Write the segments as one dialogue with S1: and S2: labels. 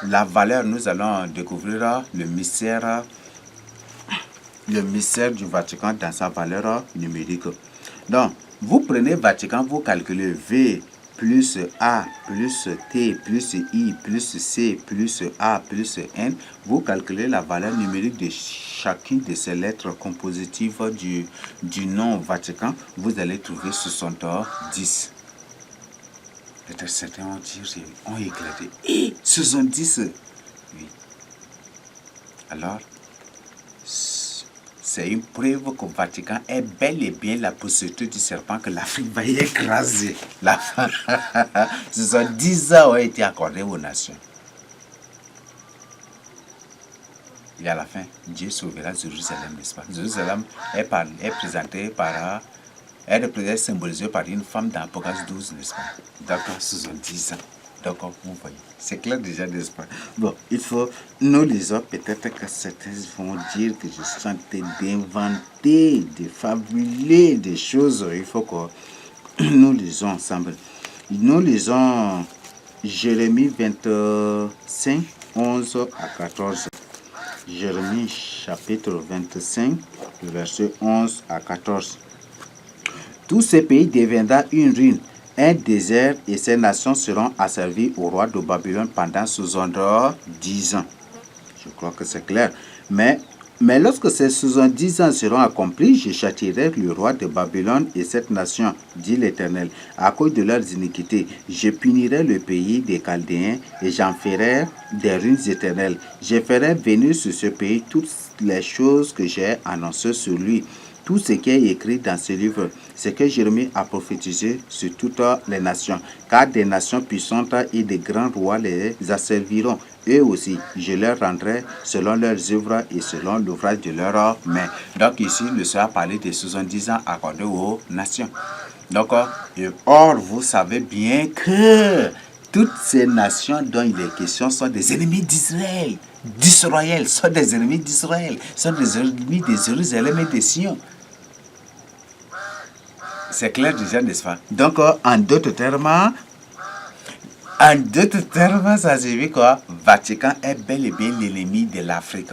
S1: la valeur, nous allons découvrir le mystère du Vatican dans sa valeur numérique. Donc, vous prenez Vatican, vous calculez V plus A plus T plus I plus C plus A plus N. Vous calculez la valeur numérique de chacune de ces lettres compositives du nom Vatican. Vous allez trouver 70. Peut-être certains ont éclaté. Et 70. Oui. Alors, c'est une preuve que le Vatican est bel et bien la posture du serpent que l'Afrique va y écraser. 70 ans ont été accordés aux nations. Et à la fin, Dieu sauvera Jérusalem, n'est-ce pas? Jérusalem est présentée par... Elle est symbolisée par une femme dans Apocalypse 12, n'est-ce pas? D'accord, 70 ans. D'accord, vous voyez. C'est clair déjà, n'est-ce pas? Bon, nous lisons, peut-être que certains vont dire que je suis en train d'inventer, de fabuler des choses. Il faut que nous lisons ensemble. Nous lisons Jérémie 25, 11 à 14. Jérémie chapitre 25, verset 11 à 14. Tout ce pays deviendra une ruine, un désert, et ces nations seront asservies au roi de Babylone pendant 70 ans. Je crois que c'est clair. Mais lorsque ces 70 ans seront accomplis, je châtierai le roi de Babylone et cette nation, dit l'Éternel, à cause de leurs iniquités. Je punirai le pays des Chaldéens et j'en ferai des ruines éternelles. Je ferai venir sur ce pays toutes les choses que j'ai annoncées sur lui. Tout ce qui est écrit dans ce livre, c'est que Jérémie a prophétisé sur toutes les nations, car des nations puissantes et de grands rois les asserviront. Eux aussi, je leur rendrai selon leurs œuvres et selon l'ouvrage de leurs mains. Donc ici, le Seigneur a parlé des 70 ans accordés aux nations. Donc, or, vous savez bien que toutes ces nations dont il est question sont des ennemis d'Israël. Sont des ennemis d'Israël, sont des ennemis de Jérusalem et de Sion. C'est clair déjà, n'est-ce pas? Donc, en d'autres termes, ça signifie quoi? Vatican est bel et bien l'ennemi de l'Afrique.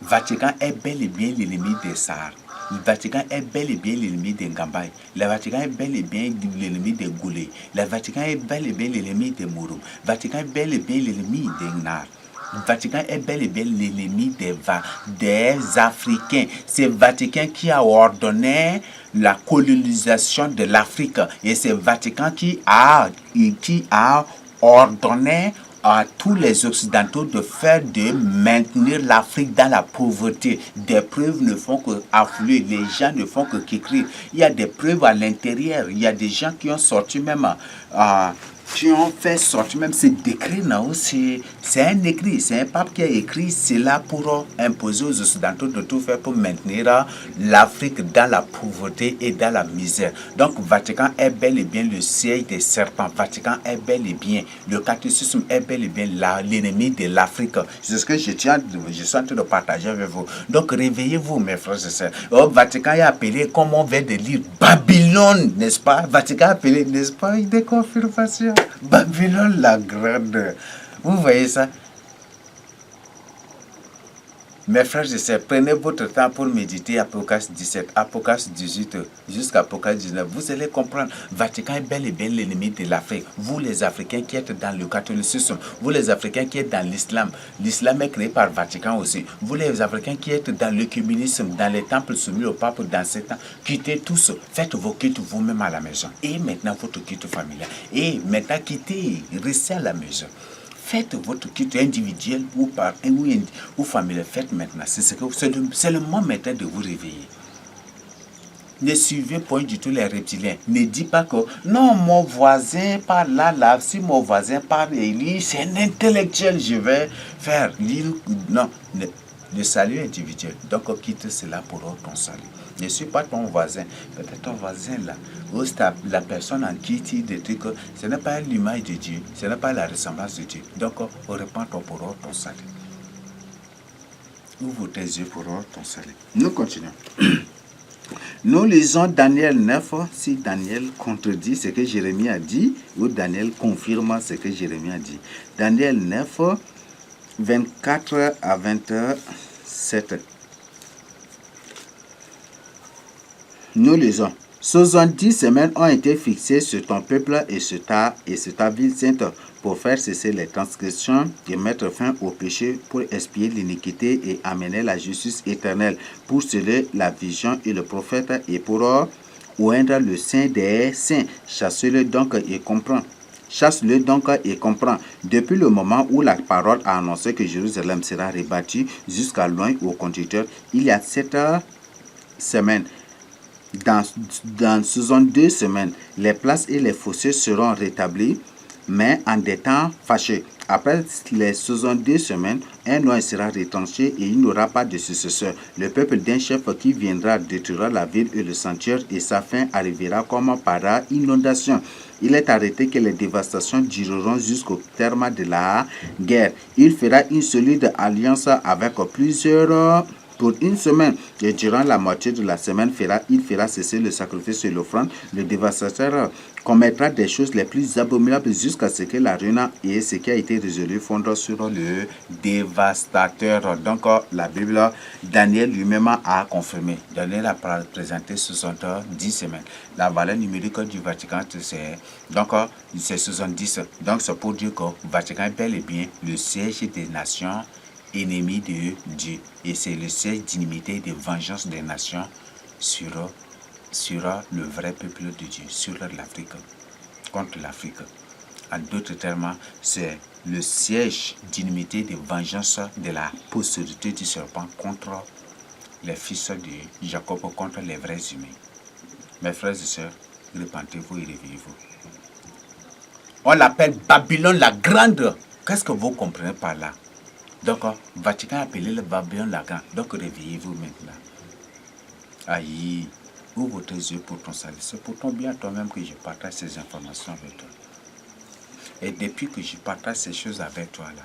S1: Vatican est bel et bien l'ennemi des Sahara. Le Vatican est bel et bien l'ennemi des Ngambay. Le Vatican est bel et bien l'ennemi des Goulé. Le Vatican est bel et bien l'ennemi des Mourou. Le Vatican est bel et bien l'ennemi des Nar. Le Vatican est bel et bien l'ennemi des Africains. C'est le Vatican qui a ordonné la colonisation de l'Afrique. Et c'est le Vatican qui a ordonné à tous les Occidentaux de maintenir l'Afrique dans la pauvreté. Des preuves ne font que affluer, les gens ne font que qu'écrire. Il y a des preuves à l'intérieur, il y a des gens qui ont sorti même, qui ont fait sortir même ces décrets. C'est un écrit, c'est un pape qui a écrit cela pour imposer aux Occidentaux de tout faire pour maintenir l'Afrique dans la pauvreté et dans la misère. Donc, Vatican est bel et bien le siège des serpents. Vatican est bel et bien, le catholicisme est bel et bien l'ennemi de l'Afrique. C'est ce que je suis en train de partager avec vous. Donc, réveillez-vous, mes frères et sœurs. Vatican est appelé, comme on vient de lire, Babylone, n'est-ce pas? Vatican est appelé, n'est-ce pas, une déconfirmation. Babylone la grande. Vous voyez ça? Mes frères et sœurs, prenez votre temps pour méditer Apocalypse 17, Apocalypse 18 jusqu'à Apocalypse 19. Vous allez comprendre, Vatican est bel et bien l'ennemi de l'Afrique. Vous les Africains qui êtes dans le catholicisme, vous les Africains qui êtes dans l'islam, l'islam est créé par Vatican aussi. Vous les Africains qui êtes dans le communisme, dans les temples soumis au pape dans ces temps, quittez tous, faites vos cultes vous-même à la maison. Et maintenant votre culte familial. Et maintenant quittez, restez à la maison. Faites votre culte individuel ou familial. Faites maintenant. C'est le moment maintenant de vous réveiller. Ne suivez point du tout les reptiliens. Ne dites pas que non, mon voisin parle là. Si mon voisin parle et lit, c'est un intellectuel. Je vais faire lire. Non, le salut individuel. Donc quitte cela pour ton salut. Ne suis pas ton voisin. Peut-être ton voisin là. Ou la personne en qui tu des trucs. Ce n'est pas l'image de Dieu. Ce n'est pas la ressemblance de Dieu. Donc répands-toi pour ton salut. Ouvre tes yeux pour ton salut. Nous continuons. Nous lisons Daniel 9, si Daniel contredit ce que Jérémie a dit, ou Daniel confirme ce que Jérémie a dit. Daniel 9, 24 à 27. Nous lisons. 70 semaines ont été fixées sur ton peuple et sur ta ville sainte pour faire cesser les transgressions et mettre fin au péché, pour expier l'iniquité et amener la justice éternelle, pour sceller la vision et le prophète et pour oindre le saint des saints. Chasse-le donc et comprends. Chasse-le donc et comprends. Depuis le moment où la parole a annoncé que Jérusalem sera rebâtie jusqu'à loin au conducteur, il y a 7 semaines. Dans 62 semaines, les places et les fossés seront rétablis, mais en des temps fâcheux. Après les 62 semaines, un noir sera retranché et il n'aura pas de successeur. Le peuple d'un chef qui viendra détruira la ville et le sanctuaire, et sa fin arrivera comme par inondation. Il est arrêté que les dévastations dureront jusqu'au terme de la guerre. Il fera une solide alliance avec plusieurs pour une semaine, et durant la moitié de la semaine, il fera cesser le sacrifice et l'offrande. Le dévastateur commettra des choses les plus abominables jusqu'à ce que la ruine et ce qui a été résolu fondent sur le dévastateur. Donc, la Bible, Daniel lui-même a confirmé. Daniel a présenté 70 semaines. La valeur numérique du Vatican, c'est 70. Donc, c'est pour dire que le Vatican est bel et bien le siège des nations ennemi de Dieu, et c'est le siège d'inimité et de vengeance des nations sur le vrai peuple de Dieu, sur l'Afrique, contre l'Afrique. En d'autres termes, c'est le siège d'inimité et de vengeance de la postérité du serpent contre les fils de Jacob, contre les vrais humains. Mes frères et sœurs, repentez-vous et réveillez-vous. On l'appelle Babylone la Grande. Qu'est-ce que vous comprenez par là? Donc, Vatican a appelé le Babylone la Grande. Donc, réveillez-vous maintenant. Aïe, ouvre tes yeux pour ton salut. C'est pour ton bien toi-même que je partage ces informations avec toi. Et depuis que je partage ces choses avec toi là,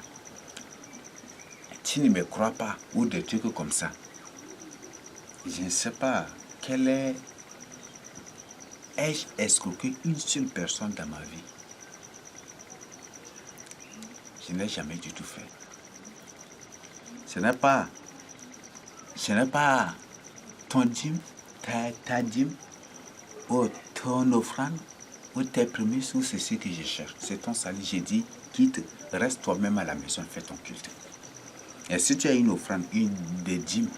S1: tu ne me crois pas, ou des trucs comme ça. Je ne sais pas ai-je escroqué une seule personne dans ma vie? Je n'ai jamais du tout fait. Ce n'est pas ton dîme, ta dîme, ou ton offrande, ou tes prémices, ou c'est ce que je cherche. C'est ton salut. J'ai dit, quitte, reste toi-même à la maison, fais ton culte. Et si tu as une offrande, des dîmes,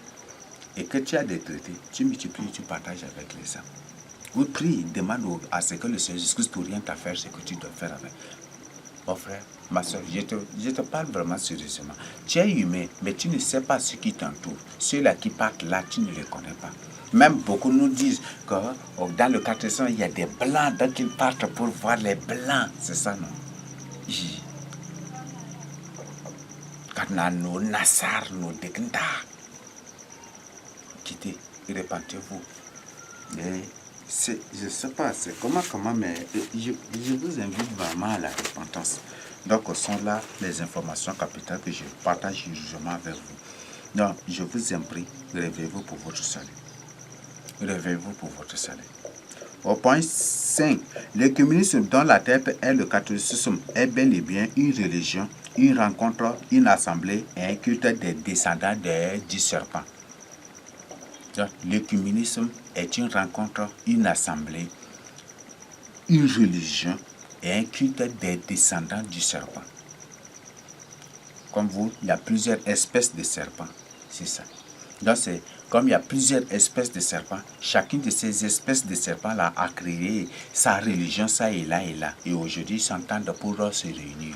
S1: et que tu as des traités, tu multiplies, tu partages avec les âmes. Ou prie, demande à ce que le Seigneur Jésus t'oriente à faire ce que tu dois faire avec. Mon frère, ma soeur, je te parle vraiment sérieusement. Tu es humain, mais tu ne sais pas ce qui t'entoure. Ceux-là qui partent là, tu ne les connais pas. Même beaucoup nous disent que dans le 400, il y a des blancs, donc ils partent pour voir les blancs. C'est ça, non? Quand nous Nassar, nous Deganda, quittez, répentez-vous. Je ne sais pas, c'est comment, mais je vous invite vraiment à la repentance. Donc, ce sont là les informations capitales que je partage jugement avec vous. Donc, je vous en prie, réveillez-vous pour votre salut. Réveillez-vous pour votre salut. Au point 5, l'écuménisme dont la tête est le catholicisme est bel et bien une religion, une rencontre, une assemblée et un culte des descendants du serpent. L'écuménisme est une rencontre, une assemblée, une religion et un culte des descendants du serpent. Comme vous, il y a plusieurs espèces de serpents. C'est ça. Donc, c'est comme il y a plusieurs espèces de serpents, chacune de ces espèces de serpents-là a créé sa religion, ça et là et là. Et aujourd'hui, ils s'entendent pour se réunir,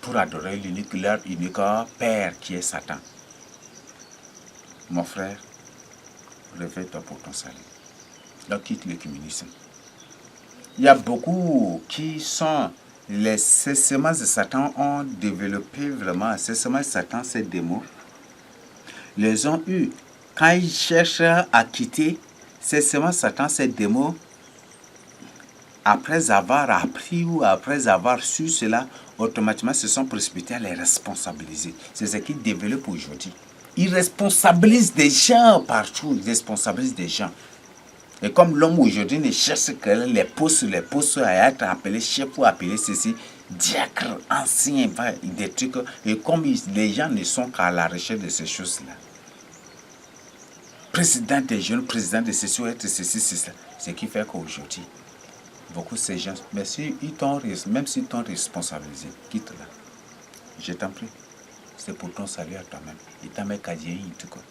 S1: pour adorer leur unique Père qui est Satan. Mon frère, réveille-toi pour ton salut. Donc, quitte l'écuménisme. Il y a beaucoup qui sont les semences de Satan ont développé vraiment. Ces semences de Satan, ces démons, les ont eu. Quand ils cherchent à quitter ces semences de Satan, ces démons, après avoir appris ou après avoir su cela, automatiquement se sont précipités à les responsabiliser. C'est ce qu'ils développent aujourd'hui. Il responsabilise des gens partout. Il responsabilise des gens. Et comme l'homme aujourd'hui ne cherche que les postes à être appelés chef ou appelés ceci, diacre, ancien, des trucs. Et comme les gens ne sont qu'à la recherche de ces choses-là. Président des jeunes, président de ceci ou être ceci, c'est ça. Ce qui fait qu'aujourd'hui, beaucoup de ces gens, mais même s'ils t'ont responsabilisé, quitte-la. Je t'en prie. C'est pour ton salut à toi-même. Et ta mère a dit, il te connaît.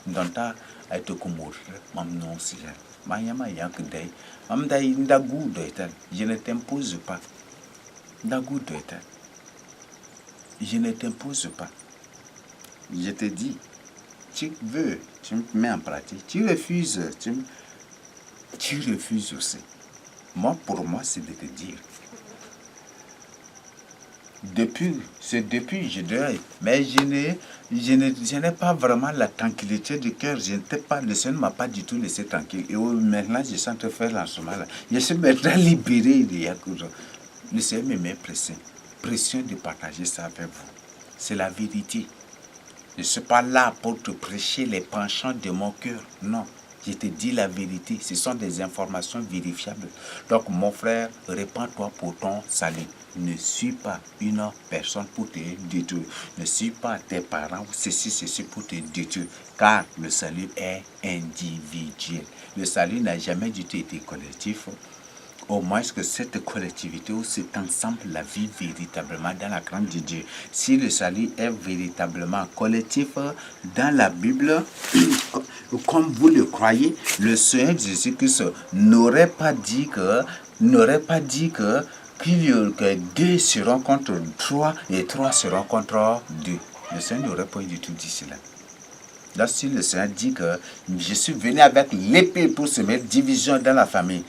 S1: Dans ta, elle te commode, mam non si elle. Mayama yank day, mam day ndagou doital. Je ne t'impose pas. Ndagou doital. Je ne t'impose pas. Je te dis, tu veux, tu me mets en pratique. Tu refuses, tu refuses aussi. Moi, pour moi, c'est de te dire. Depuis, je dirais, mais je n'ai pas vraiment la tranquillité du cœur. Le Seigneur ne m'a pas du tout laissé tranquille. Et maintenant, je suis en train de faire l'enseignement là. Je suis maintenant libéré de Yakouro. Le Seigneur me met pression. Pression de partager ça avec vous. C'est la vérité. Je ne suis pas là pour te prêcher les penchants de mon cœur. Non. Je te dis la vérité. Ce sont des informations vérifiables. Donc, mon frère, répands-toi pour ton salut. Ne suis pas une personne pour te détruire. Ne suis pas tes parents, ceci pour te détruire. Car le salut est individuel. Le salut n'a jamais du tout été collectif. Au moins que cette collectivité ou cet ensemble la vit véritablement dans la grande de Dieu. Si le salut est véritablement collectif dans la Bible, comme vous le croyez, le Seigneur Jésus-Christ n'aurait pas dit qu'il y aurait deux seront contre trois et trois seront contre deux. Le Seigneur n'aurait pas du tout dit cela. Là, si le Seigneur dit que je suis venu avec l'épée pour se mettre division dans la famille,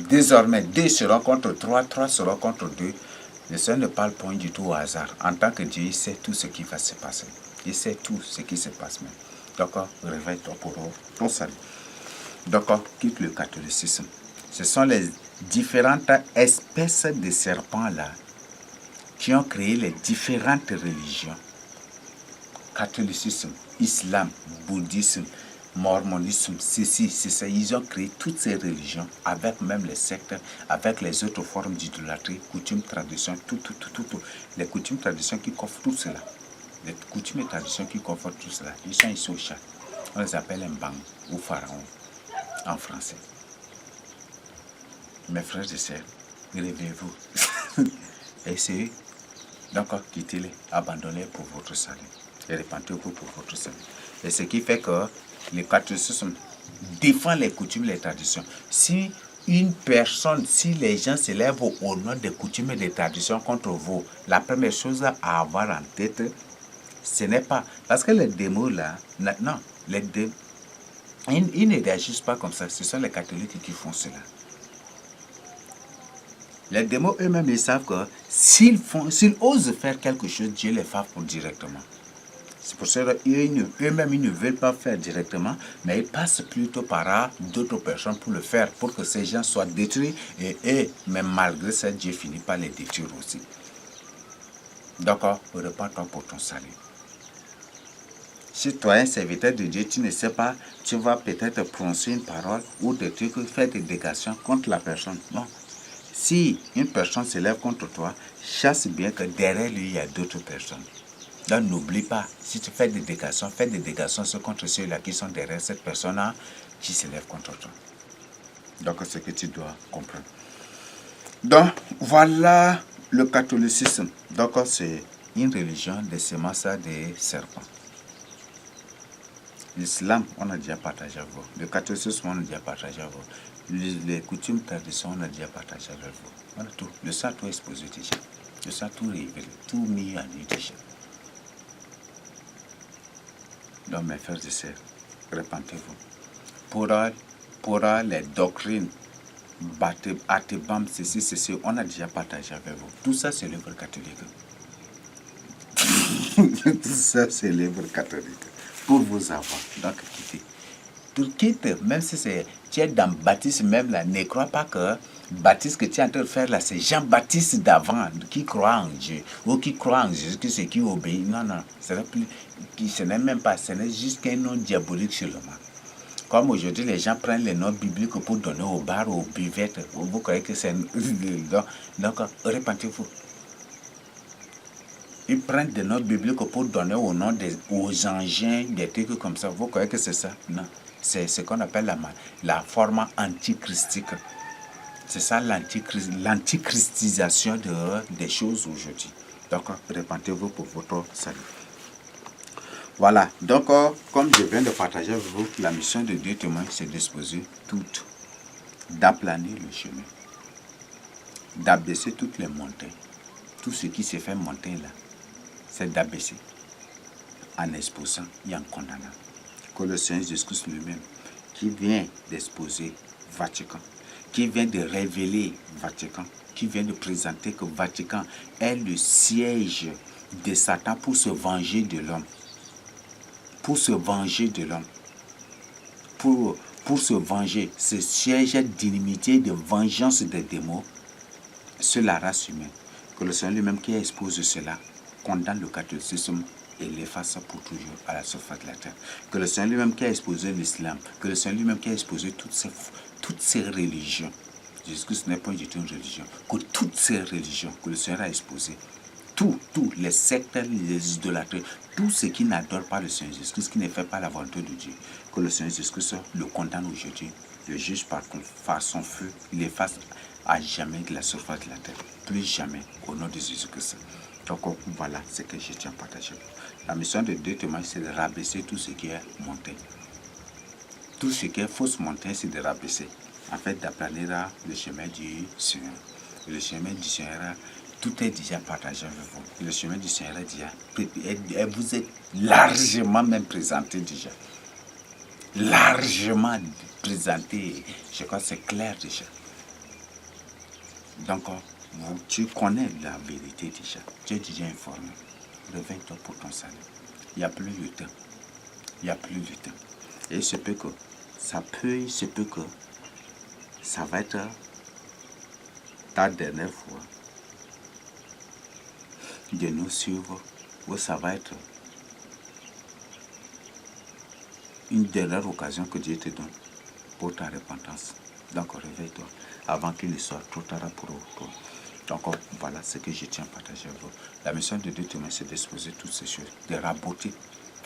S1: désormais, 2 seront contre 3, 3 seront contre 2. Le Seigneur ne parle point du tout au hasard. En tant que Dieu, il sait tout ce qui va se passer. Il sait tout ce qui se passe même. D'accord, réveille-toi pour ton salut. D'accord, quitte le catholicisme. Ce sont les différentes espèces de serpents-là qui ont créé les différentes religions. Catholicisme, islam, bouddhisme, mormonisme, ceci, c'est ça. Ils ont créé toutes ces religions, avec même les sectes, avec les autres formes d'idolâtrie, coutumes, traditions, tout. Les coutumes, traditions qui coffrent tout cela. Les coutumes et traditions qui coffrent tout cela. Ils sont ici au chat. On les appelle un bang ou pharaon en français. Mes frères et sœurs, réveillez-vous. Essayez. Donc, quittez-les, abandonnez pour votre salut. Et répentez-vous pour votre salut. Et ce qui fait que le catholicisme défend les coutumes et les traditions. Si les gens se lèvent au nom des coutumes et des traditions contre vous, la première chose à avoir en tête, ce n'est pas... Parce que les démons là, non, ils ne réagissent pas comme ça. Ce sont les catholiques qui font cela. Les démons eux-mêmes, ils savent que s'ils osent faire quelque chose, Dieu les frappe directement. C'est pour ça qu'eux-mêmes, ils ne veulent pas faire directement, mais ils passent plutôt par d'autres personnes pour le faire, pour que ces gens soient détruits. Et même malgré ça, Dieu finit par les détruire aussi. D'accord, repars-toi pour ton salut. Si toi es un serviteur de Dieu, tu ne sais pas, tu vas peut-être prononcer une parole ou des trucs, faire des dégations contre la personne. Non. Si une personne se lève contre toi, chasse bien que derrière lui, il y a d'autres personnes. Donc n'oublie pas, si tu fais des dégations contre ceux-là qui sont derrière cette personne-là qui se lève contre toi. Donc c'est ce que tu dois comprendre. Donc voilà le catholicisme. Donc c'est une religion des semences des serpents. L'islam, on a déjà partagé avec vous. Le catholicisme, on a déjà partagé avec vous. Les coutumes, traditions, on a déjà partagé avec vous. Voilà tout. Le sang tout exposé déjà. Le sang tout révélé, tout mis en nu déjà. Donc mes frères et sœurs, répentez-vous. Pour les doctrines, Atebam, ceci, on a déjà partagé avec vous. Tout ça, c'est l'œuvre catholique. Tout ça, c'est l'œuvre catholique. Pour vous avoir. Donc, quittez. Quitte, même si tu es dans le baptême même là, ne crois pas que Baptiste que tu es en train de faire là, c'est Jean-Baptiste d'avant qui croit en Dieu ou qui croit en Jésus, que c'est qui obéit. Non, non, ce n'est même pas, ce n'est juste qu'un nom diabolique seulement. Comme aujourd'hui, les gens prennent les noms bibliques pour donner au bar ou aux buvettes. Vous croyez que c'est... Donc, répentez-vous. Ils prennent des noms bibliques pour donner aux engins, des trucs comme ça. Vous croyez que c'est ça? Non. C'est ce qu'on appelle la forme antichristique. C'est ça l'antichristisation des choses aujourd'hui. Donc, répentez-vous pour votre salut. Voilà. Donc, comme je viens de partager avec vous, la mission de Dieu témoin, c'est d'exposer toutes, d'aplanir le chemin, d'abaisser toutes les montagnes. Tout ce qui se fait monter là, c'est d'abaisser en exposant et en condamnant. Que le Seigneur Jésus-Christ lui-même, qui vient d'exposer Vatican, qui vient de révéler Vatican, qui vient de présenter que Vatican est le siège de Satan pour se venger de l'homme. Pour se venger de l'homme. Pour se venger, ce siège d'inimitié, de vengeance des démons sur la race humaine. Que le Seigneur lui-même qui expose cela condamne le catholicisme et l'efface pour toujours à la surface de la terre. Que le Seigneur lui-même qui a exposé l'islam, que le Seigneur lui-même qui a exposé toutes ces religions. Jésus-Christ n'est pas du tout une religion. Que toutes ces religions que le Seigneur a exposées, tous les sectes, les idolâtries, tout ce qui n'adore pas le Seigneur Jésus-Christ, qui ne fait pas la volonté de Dieu, que le Seigneur Jésus-Christ le condamne aujourd'hui, le juge par son feu, il efface à jamais de la surface de la terre. Plus jamais, au nom de Jésus-Christ. Donc voilà ce que je tiens à partager. La mission de Dieu témoins, c'est de rabaisser tout ce qui est montagne. Tout ce qui est fausse montagne, c'est de rabaisser. En fait, d'aplanir le chemin du Seigneur. Le chemin du Seigneur, tout est déjà partagé avec vous. Le chemin du Seigneur est déjà, vous êtes largement même présenté déjà. Largement présenté. Je crois que c'est clair déjà. Donc, tu connais la vérité déjà. Tu es déjà informé. Réveille-toi pour ton salut. Il n'y a plus de temps. Il n'y a plus de temps. Et il se peut que ça va être ta dernière fois de nous suivre, ou ça va être une dernière occasion que Dieu te donne pour ta repentance. Donc réveille-toi avant qu'il ne soit trop tard pour toi. Donc voilà ce que je tiens à partager avec vous. La mission de Dieu témoin, c'est d'exposer toutes ces choses, de raboter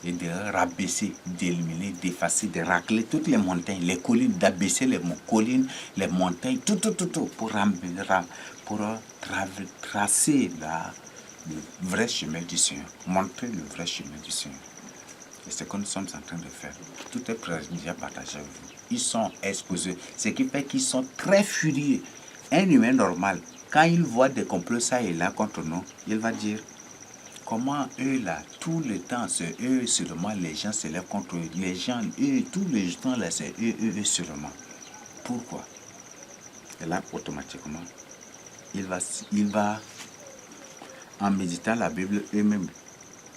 S1: et de rabaisser, d'éliminer, d'effacer, de racler toutes les montagnes, les collines, d'abaisser les collines, les montagnes, tout, pour tracer le vrai chemin du Seigneur, montrer le vrai chemin du Seigneur. Et c'est ce que nous sommes en train de faire. Tout est déjà partagé avec vous. Ils sont exposés, ce qui fait qu'ils sont très furieux. Un humain normal, quand il voit des complots ça et là contre nous, il va dire: comment eux là, tout le temps, c'est eux seulement, les gens se lèvent contre eux. Les gens, eux, tous les temps là, c'est eux seulement. Pourquoi? Et là, automatiquement, il va, en méditant la Bible eux-mêmes,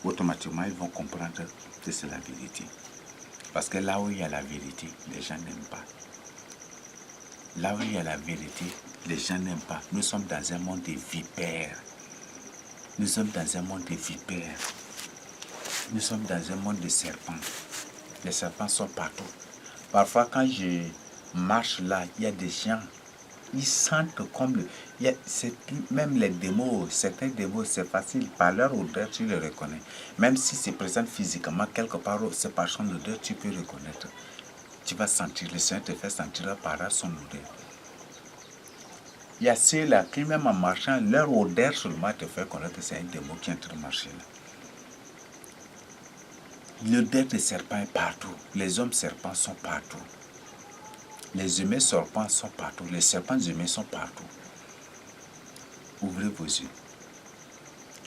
S1: automatiquement, ils vont comprendre que c'est la vérité. Parce que là où il y a la vérité, les gens n'aiment pas. Là où il y a la vérité, les gens n'aiment pas. Nous sommes dans un monde de vipères. Nous sommes dans un monde de vipères. Nous sommes dans un monde de serpents. Les serpents sont partout. Parfois, quand je marche là, il y a des gens, ils sentent comme même les démos, certains démos, c'est facile. Par leur odeur, tu les reconnais. Même si c'est présent physiquement, quelque part, c'est par son odeur, tu peux reconnaître. Tu vas sentir, le Seigneur te fait sentir par son odeur. Il y a ceux-là qui, même en marchant, leur odeur seulement te fait connaître que c'est un démon qui est en train de marcher là. L'odeur des serpents est partout. Les hommes serpents sont partout. Les humains serpents sont partout. Les serpents humains sont partout. Ouvrez vos yeux.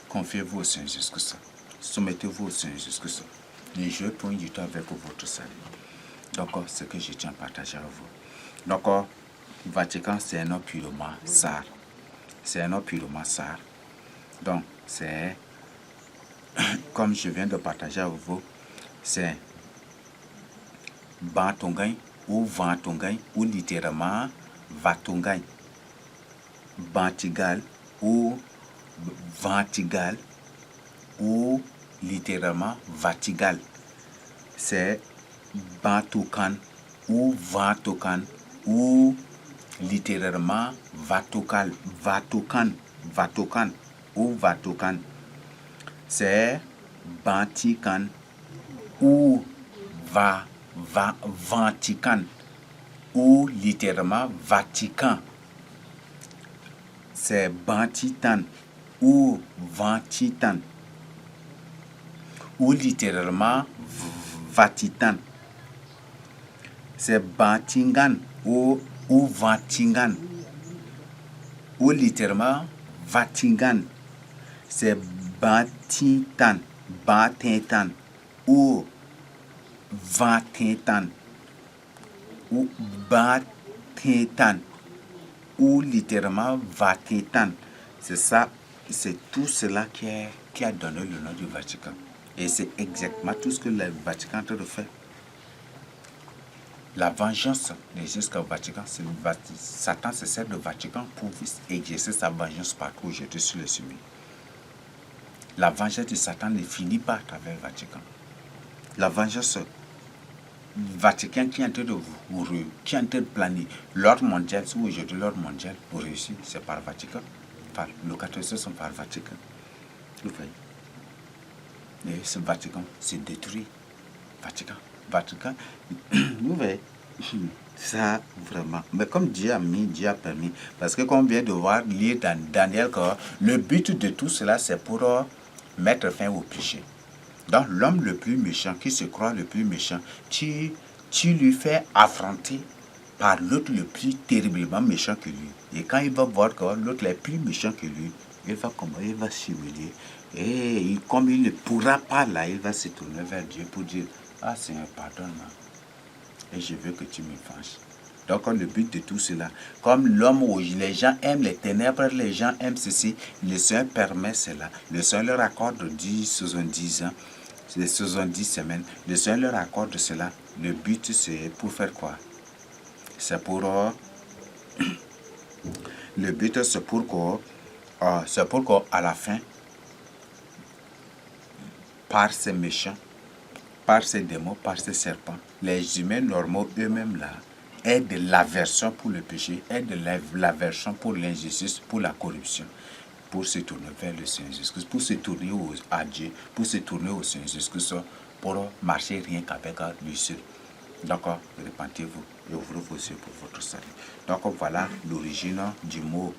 S1: Confiez-vous au Seigneur Jésus-Christ. Soumettez-vous au Seigneur Jésus-Christ. Ne jouez point du tout avec votre salut. Donc, ce que je tiens à partager avec vous. Donc, Vatican, c'est un nom purement sar. C'est un nom purement sar. Donc, c'est, comme je viens de partager avec vous, c'est Bantongain ou Vantongain ou littéralement Vatongain. Bantigal ou Vantigal ou littéralement Vatigal. C'est Bantoukan ou Vantoukan ou littéralement Vatoukan ou Vatoukan. C'est Bantikan ou Vatican ou littéralement Vatican. C'est Bantitan ou Vantitan ou littéralement Vatitan. C'est Bantingan ou Vatingan ou littéralement Vatingan. C'est Bantintan ou Vatintan ou Batintan ou littéralement Vatitan. C'est ça, c'est tout cela qui a donné le nom du Vatican. Et c'est exactement tout ce que le Vatican est en train de faire. La vengeance jusqu'au Vatican, Satan se sert du Vatican pour exercer sa vengeance partout aujourd'hui sur le sommet. La vengeance de Satan ne finit pas à travers le Vatican. La vengeance Vatican qui est en train de planer l'ordre mondial, si aujourd'hui l'ordre mondial pour réussir, c'est par le Vatican. Nos catholiques sont par le Vatican. Vous voyez. Et ce Vatican c'est détruit. Vatican, vous voyez. Ça, vraiment. Mais comme Dieu a mis, Dieu a permis. Parce que comme on vient de voir, lire dans Daniel, le but de tout cela, c'est pour mettre fin au péché. Donc l'homme le plus méchant, qui se croit le plus méchant, tu lui fais affronter par l'autre le plus terriblement méchant que lui. Et quand il va voir que l'autre est plus méchant que lui, il va s'humilier. Et comme il ne pourra pas là, il va se tourner vers Dieu pour dire, ah Seigneur, pardonne-moi. Et je veux que tu me fâches. Donc le but de tout cela, comme l'homme, les gens aiment les ténèbres, les gens aiment ceci, le Seigneur permet cela. Le Seigneur leur accorde 70 ans, les 70 semaines. Le Seigneur leur accorde cela. Le but c'est pour faire quoi? C'est pour... le but c'est pour qu'à la fin, par ces méchants, par ces démons, par ces serpents, les humains normaux eux-mêmes là, aient de l'aversion pour le péché, aient de l'aversion pour l'injustice, pour la corruption, pour se tourner vers le Seigneur Jésus-Christ, pour se tourner à Dieu, pour se tourner au Seigneur Jésus-Christ, pour marcher rien qu'avec lui seul. Donc, repentez-vous et ouvrez vos yeux pour votre salut. Donc, voilà l'origine du mot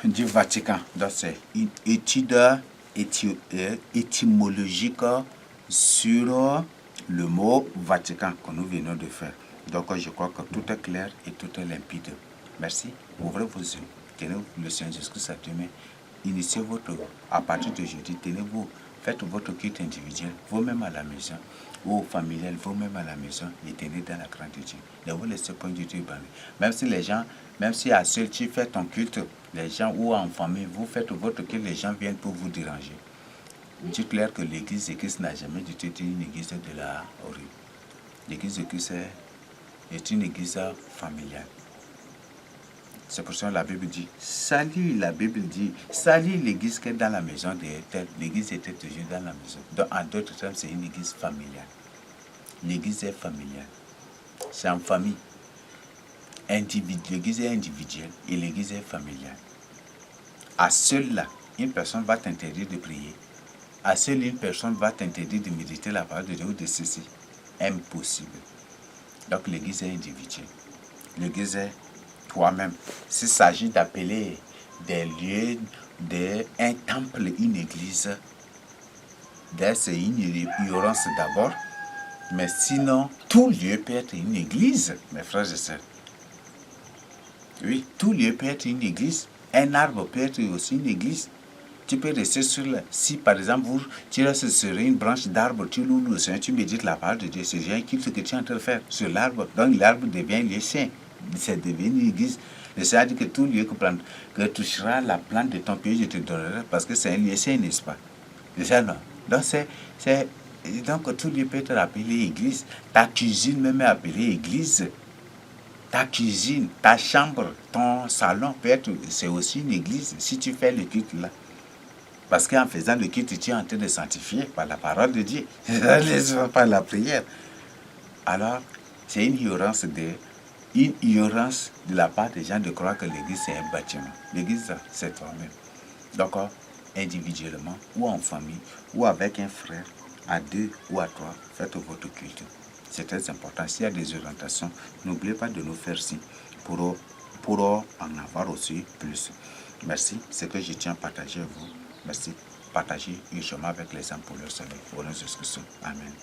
S1: du Vatican. Donc, c'est une étude étymologique sur le mot Vatican que nous venons de faire. Donc, je crois que tout est clair et tout est limpide. Merci. Ouvrez vos yeux. Tenez le Seigneur Jésus-Christ à deux mains. Initiez à partir d'aujourd'hui, tenez-vous, faites votre culte individuel, vous-même à la maison, ou familial, vous-même à la maison, et tenez dans la crainte de Dieu. Ne vous laissez pas du tout ébranler. Même si à seul tu fais ton culte, les gens, ou en famille, vous faites votre culte, les gens viennent pour vous déranger. Dieu clair que l'église de Christ n'a jamais du tout été une église de la horreur. L'église de Christ est une église familiale. C'est pour ça que la Bible dit, salut l'église qui est dans la maison de tel. L'église était toujours dans la maison. Donc, en d'autres termes, c'est une église familiale. L'église est familiale. C'est en famille. L'église est individuelle et l'église est familiale. À seul là, une personne va t'interdire de prier. À seule une personne va t'interdire de méditer la parole de Dieu ou de ceci. Impossible. Donc l'église est individuelle. L'église est toi-même. S'il s'agit d'appeler des lieux, un temple, une église, c'est une ignorance d'abord. Mais sinon, tout lieu peut être une église, mes frères et sœurs. Oui, tout lieu peut être une église. Un arbre peut être aussi une église. Tu peux rester si par exemple, tu restes sur une branche d'arbre, tu loues le Seigneur, tu médites la parole de Dieu, c'est déjà un culte que tu es en train de faire sur l'arbre. Donc l'arbre devient lieu saint, ça devient une église. Le Seigneur dit que tout lieu que touchera la plante de ton pied, je te donnerai, parce que c'est un lieu saint, n'est-ce pas? C'est ça, non? Donc tout lieu peut être appelé église. Ta cuisine même est appelée église. Ta cuisine, ta chambre, ton salon peut être, c'est aussi une église si tu fais le culte là. Parce qu'en faisant le culte, tu es en train de sanctifier par la parole de Dieu, par la prière. Alors, c'est une ignorance de la part des gens de croire que l'église c'est un bâtiment. L'église, c'est toi-même. Donc, individuellement, ou en famille, ou avec un frère, à deux ou à trois, faites votre culte. C'est très important. S'il y a des orientations, n'oubliez pas de nous faire signe pour en avoir aussi plus. Merci. C'est ce que je tiens à partager avec vous. Merci. Partagez le chemin avec les gens pour leur salut. Au nom de Jésus Christ. Amen.